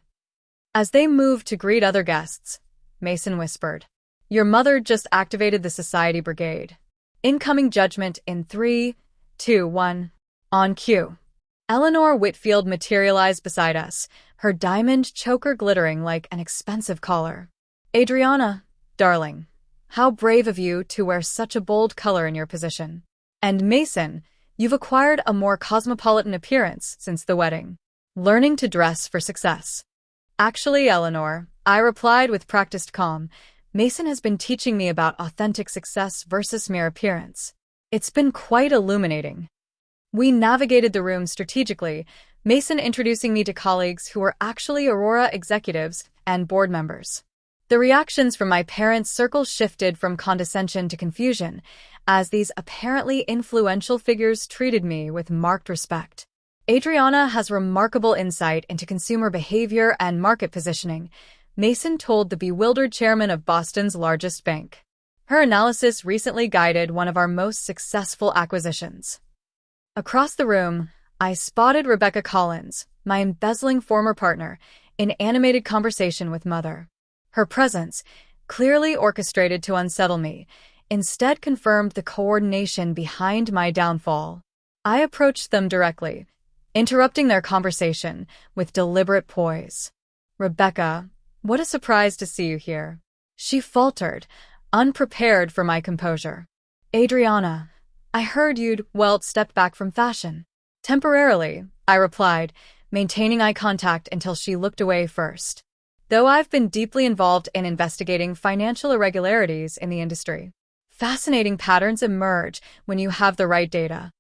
As they moved to greet other guests, Mason whispered, "Your mother just activated the Society Brigade. Incoming judgment in 3, 2, 1. On cue." Eleanor Whitfield materialized beside us, her diamond choker glittering like an expensive collar. "Adriana, darling, how brave of you to wear such a bold color in your position. And Mason, you've acquired a more cosmopolitan appearance since the wedding. Learning to dress for success." "Actually, Eleanor," I replied with practiced calm, "Mason has been teaching me about authentic success versus mere appearance. It's been quite illuminating." We navigated the room strategically, Mason introducing me to colleagues who were actually Aurora executives and board members. The reactions from my parents' circle shifted from condescension to confusion, as these apparently influential figures treated me with marked respect. "Adriana has remarkable insight into consumer behavior and market positioning," Mason told the bewildered chairman of Boston's largest bank. "Her analysis recently guided one of our most successful acquisitions." Across the room, I spotted Rebecca Collins, my embezzling former partner, in animated conversation with Mother. Her presence, clearly orchestrated to unsettle me, instead confirmed the coordination behind my downfall. I approached them directly, interrupting their conversation with deliberate poise. "Rebecca, what a surprise to see you here." She faltered, unprepared for my composure. "Adriana, I heard you'd, stepped back from fashion." "Temporarily," I replied, maintaining eye contact until she looked away first. Though I've been deeply involved in investigating financial irregularities in the industry, fascinating patterns emerge when you have the right data.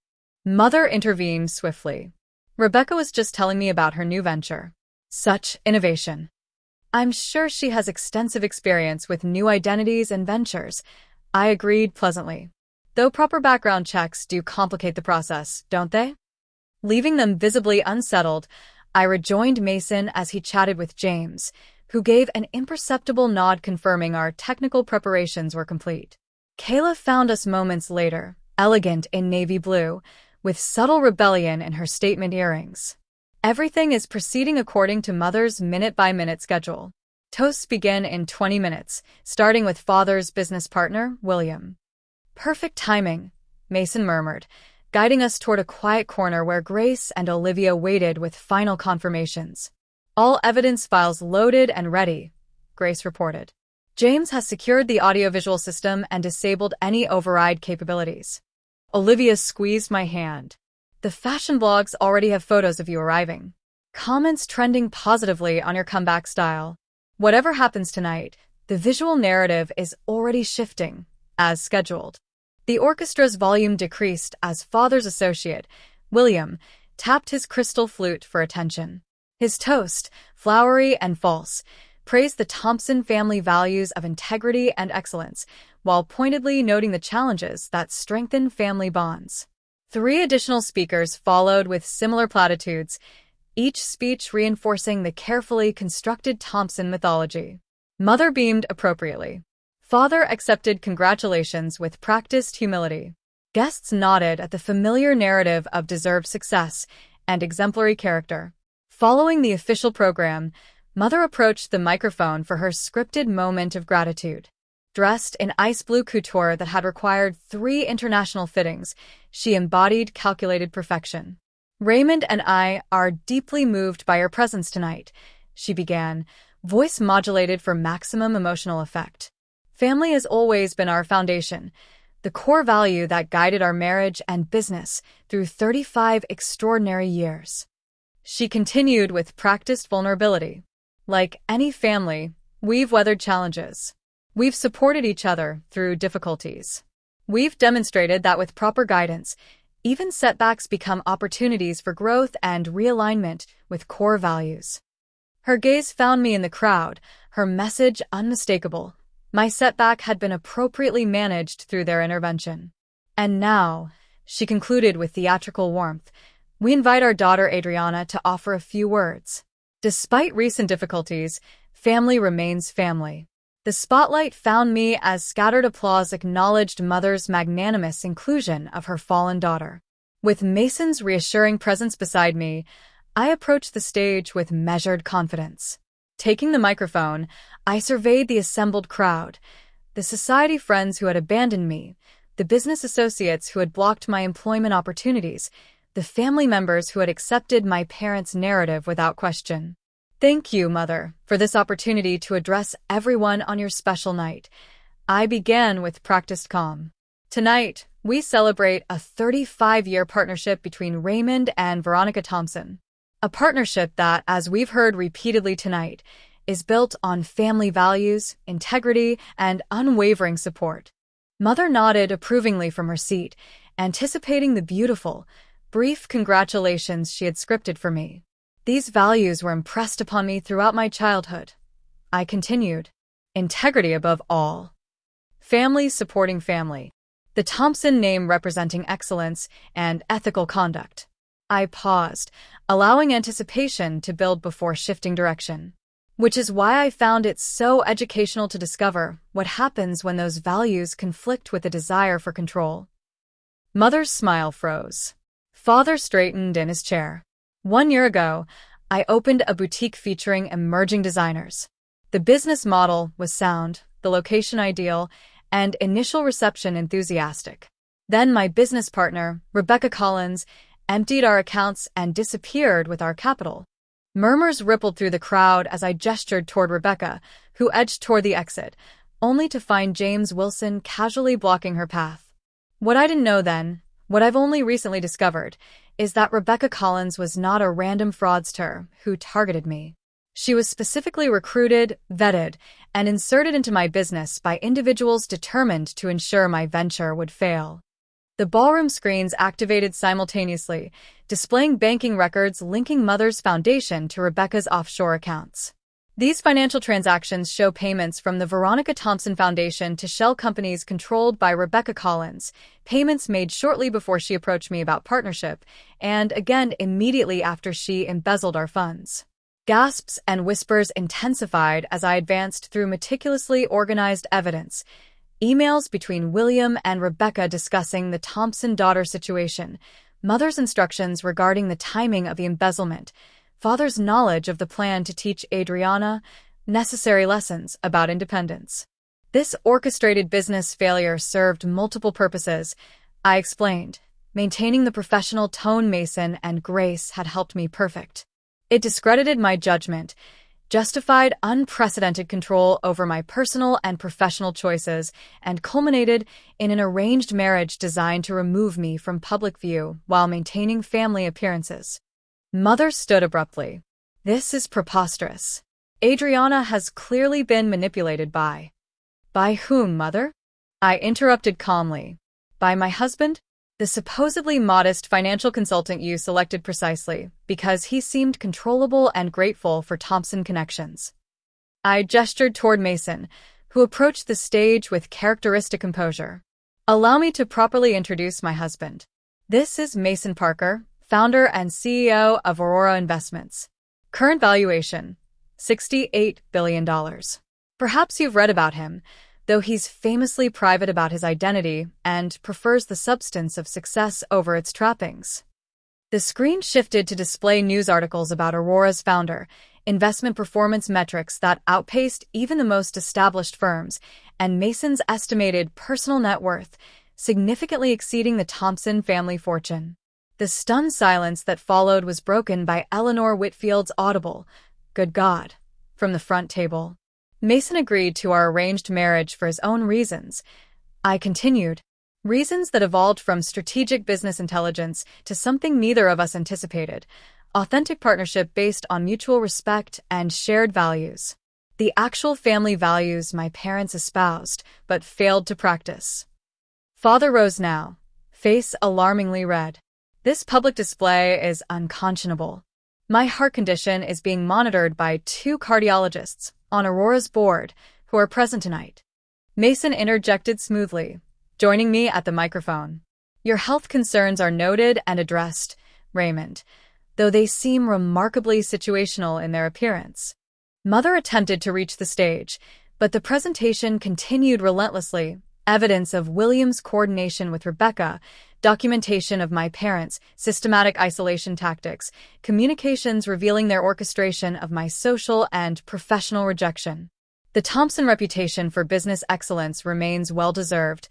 Mother intervened swiftly. Rebecca was just telling me about her new venture. Such innovation. I'm sure she has extensive experience with new identities and ventures. I agreed pleasantly. Though proper background checks do complicate the process, don't they? Leaving them visibly unsettled, I rejoined Mason as he chatted with James, who gave an imperceptible nod confirming our technical preparations were complete. Kayla found us moments later, elegant in navy blue, with subtle rebellion in her statement earrings. Everything is proceeding according to Mother's minute-by-minute schedule. Toasts begin in 20 minutes, starting with Father's business partner, William. Perfect timing, Mason murmured, guiding us toward a quiet corner where Grace and Olivia waited with final confirmations. All evidence files loaded and ready, Grace reported. James has secured the audiovisual system and disabled any override capabilities. Olivia squeezed my hand. The fashion blogs already have photos of you arriving. Comments trending positively on your comeback style. Whatever happens tonight, the visual narrative is already shifting, as scheduled. The orchestra's volume decreased as Father's associate, William, tapped his crystal flute for attention. His toast, flowery and false, praised the Thompson family values of integrity and excellence, while pointedly noting the challenges that strengthen family bonds. 3 additional speakers followed with similar platitudes, each speech reinforcing the carefully constructed Thompson mythology. Mother beamed appropriately. Father accepted congratulations with practiced humility. Guests nodded at the familiar narrative of deserved success and exemplary character. Following the official program, Mother approached the microphone for her scripted moment of gratitude. Dressed in ice blue couture that had required 3 international fittings, she embodied calculated perfection. Raymond and I are deeply moved by your presence tonight, she began, voice modulated for maximum emotional effect. Family has always been our foundation, the core value that guided our marriage and business through 35 extraordinary years. She continued with practiced vulnerability. Like any family, we've weathered challenges. We've supported each other through difficulties. We've demonstrated that with proper guidance, even setbacks become opportunities for growth and realignment with core values. Her gaze found me in the crowd, her message unmistakable. My setback had been appropriately managed through their intervention. And now, she concluded with theatrical warmth, we invite our daughter Adriana to offer a few words. Despite recent difficulties, family remains family. The spotlight found me as scattered applause acknowledged Mother's magnanimous inclusion of her fallen daughter. With Mason's reassuring presence beside me, I approached the stage with measured confidence. Taking the microphone, I surveyed the assembled crowd, the society friends who had abandoned me, the business associates who had blocked my employment opportunities, the family members who had accepted my parents' narrative without question. Thank you, Mother, for this opportunity to address everyone on your special night. I began with practiced calm. Tonight, we celebrate a 35-year partnership between Raymond and Veronica Thompson. A partnership that, as we've heard repeatedly tonight, is built on family values, integrity, and unwavering support. Mother nodded approvingly from her seat, anticipating the beautiful, brief congratulations she had scripted for me. These values were impressed upon me throughout my childhood. I continued. Integrity above all. Family supporting family. The Thompson name representing excellence and ethical conduct. I paused, allowing anticipation to build before shifting direction. Which is why I found it so educational to discover what happens when those values conflict with a desire for control. Mother's smile froze. Father straightened in his chair. 1 year ago, I opened a boutique featuring emerging designers. The business model was sound, the location ideal, and initial reception enthusiastic. Then my business partner, Rebecca Collins, emptied our accounts and disappeared with our capital. Murmurs rippled through the crowd as I gestured toward Rebecca, who edged toward the exit, only to find James Wilson casually blocking her path. What I didn't know then, what I've only recently discovered, is that Rebecca Collins was not a random fraudster who targeted me. She was specifically recruited, vetted, and inserted into my business by individuals determined to ensure my venture would fail. The ballroom screens activated simultaneously, displaying banking records linking Mother's foundation to Rebecca's offshore accounts. These financial transactions show payments from the Veronica Thompson Foundation to shell companies controlled by Rebecca Collins, payments made shortly before she approached me about partnership, and again immediately after she embezzled our funds. Gasps and whispers intensified as I advanced through meticulously organized evidence. Emails between William and Rebecca discussing the Thompson-daughter situation, Mother's instructions regarding the timing of the embezzlement, Father's knowledge of the plan to teach Adriana necessary lessons about independence. This orchestrated business failure served multiple purposes, I explained. Maintaining the professional tone Mason and Grace had helped me perfect. It discredited my judgment, justified unprecedented control over my personal and professional choices, and culminated in an arranged marriage designed to remove me from public view while maintaining family appearances. Mother stood abruptly. This is preposterous. Adriana has clearly been manipulated by. By whom, Mother? I interrupted calmly. By my husband? The supposedly modest financial consultant you selected precisely because he seemed controllable and grateful for Thompson connections. I gestured toward Mason, who approached the stage with characteristic composure. Allow me to properly introduce my husband. This is Mason Parker, founder and CEO of Aurora Investments. Current valuation, $68 billion. Perhaps you've read about him, though he's famously private about his identity and prefers the substance of success over its trappings. The screen shifted to display news articles about Aurora's founder, investment performance metrics that outpaced even the most established firms, and Mason's estimated personal net worth, significantly exceeding the Thompson family fortune. The stunned silence that followed was broken by Eleanor Whitfield's audible, "Good God," from the front table. Mason agreed to our arranged marriage for his own reasons. I continued, reasons that evolved from strategic business intelligence to something neither of us anticipated, authentic partnership based on mutual respect and shared values. The actual family values my parents espoused, but failed to practice. Father rose now, face alarmingly red. This public display is unconscionable. My heart condition is being monitored by 2 cardiologists on Aurora's board who are present tonight. Mason interjected smoothly, joining me at the microphone. Your health concerns are noted and addressed, Raymond, though they seem remarkably situational in their appearance. Mother attempted to reach the stage, but the presentation continued relentlessly. Evidence of William's coordination with Rebecca, documentation of my parents' systematic isolation tactics, communications revealing their orchestration of my social and professional rejection. The Thompson reputation for business excellence remains well-deserved,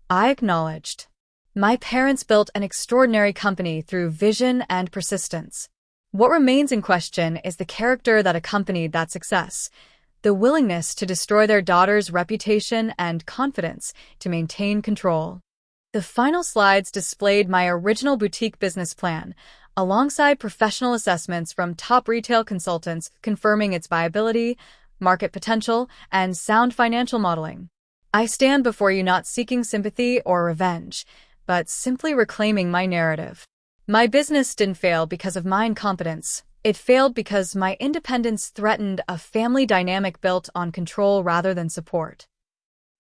I acknowledged. My parents built an extraordinary company through vision and persistence. What remains in question is the character that accompanied that success. The willingness to destroy their daughter's reputation and confidence to maintain control. The final slides displayed my original boutique business plan, alongside professional assessments from top retail consultants confirming its viability, market potential, and sound financial modeling. I stand before you not seeking sympathy or revenge, but simply reclaiming my narrative. My business didn't fail because of my incompetence. It failed because my independence threatened a family dynamic built on control rather than support.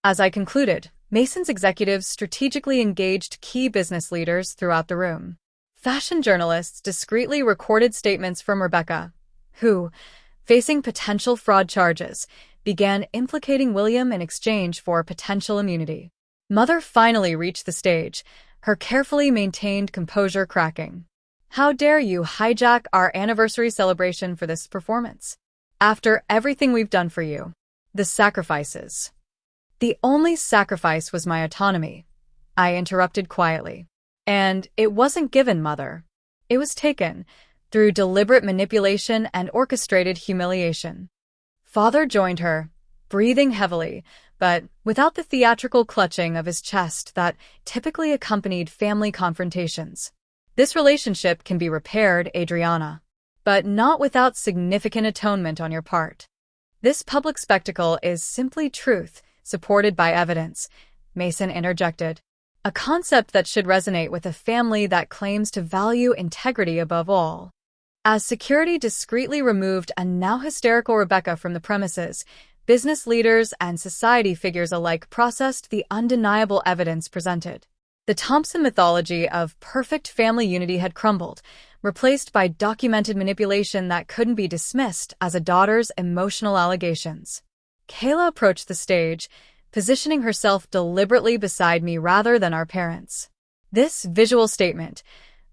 As I concluded, Mason's executives strategically engaged key business leaders throughout the room. Fashion journalists discreetly recorded statements from Rebecca, who, facing potential fraud charges, began implicating William in exchange for potential immunity. Mother finally reached the stage, her carefully maintained composure cracking. How dare you hijack our anniversary celebration for this performance? After everything we've done for you. The sacrifices. The only sacrifice was my autonomy, I interrupted quietly. And it wasn't given, Mother. It was taken, through deliberate manipulation and orchestrated humiliation. Father joined her, breathing heavily, but without the theatrical clutching of his chest that typically accompanied family confrontations. This relationship can be repaired, Adriana, but not without significant atonement on your part. This public spectacle is simply truth, supported by evidence, Mason interjected. A concept that should resonate with a family that claims to value integrity above all. As security discreetly removed a now hysterical Rebecca from the premises, business leaders and society figures alike processed the undeniable evidence presented. The Thompson mythology of perfect family unity had crumbled, replaced by documented manipulation that couldn't be dismissed as a daughter's emotional allegations. Kayla approached the stage, positioning herself deliberately beside me rather than our parents. This visual statement,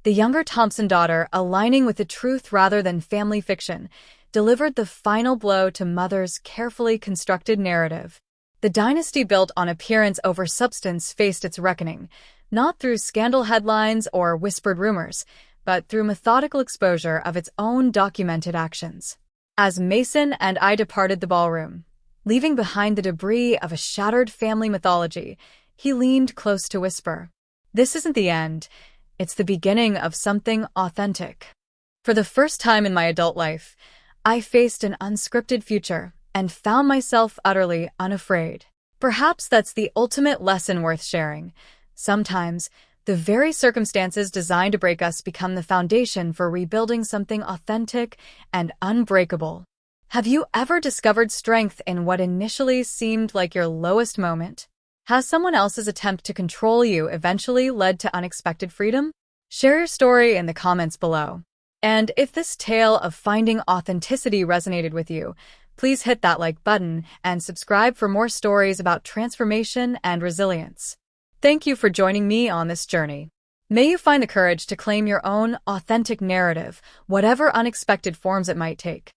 the younger Thompson daughter aligning with the truth rather than family fiction, delivered the final blow to Mother's carefully constructed narrative. The dynasty built on appearance over substance faced its reckoning, not through scandal headlines or whispered rumors, but through methodical exposure of its own documented actions. As Mason and I departed the ballroom, leaving behind the debris of a shattered family mythology, he leaned close to whisper, "This isn't the end. It's the beginning of something authentic." For the first time in my adult life, I faced an unscripted future and found myself utterly unafraid. Perhaps that's the ultimate lesson worth sharing. Sometimes, the very circumstances designed to break us become the foundation for rebuilding something authentic and unbreakable. Have you ever discovered strength in what initially seemed like your lowest moment? Has someone else's attempt to control you eventually led to unexpected freedom? Share your story in the comments below. And if this tale of finding authenticity resonated with you, please hit that like button and subscribe for more stories about transformation and resilience. Thank you for joining me on this journey. May you find the courage to claim your own authentic narrative, whatever unexpected forms it might take.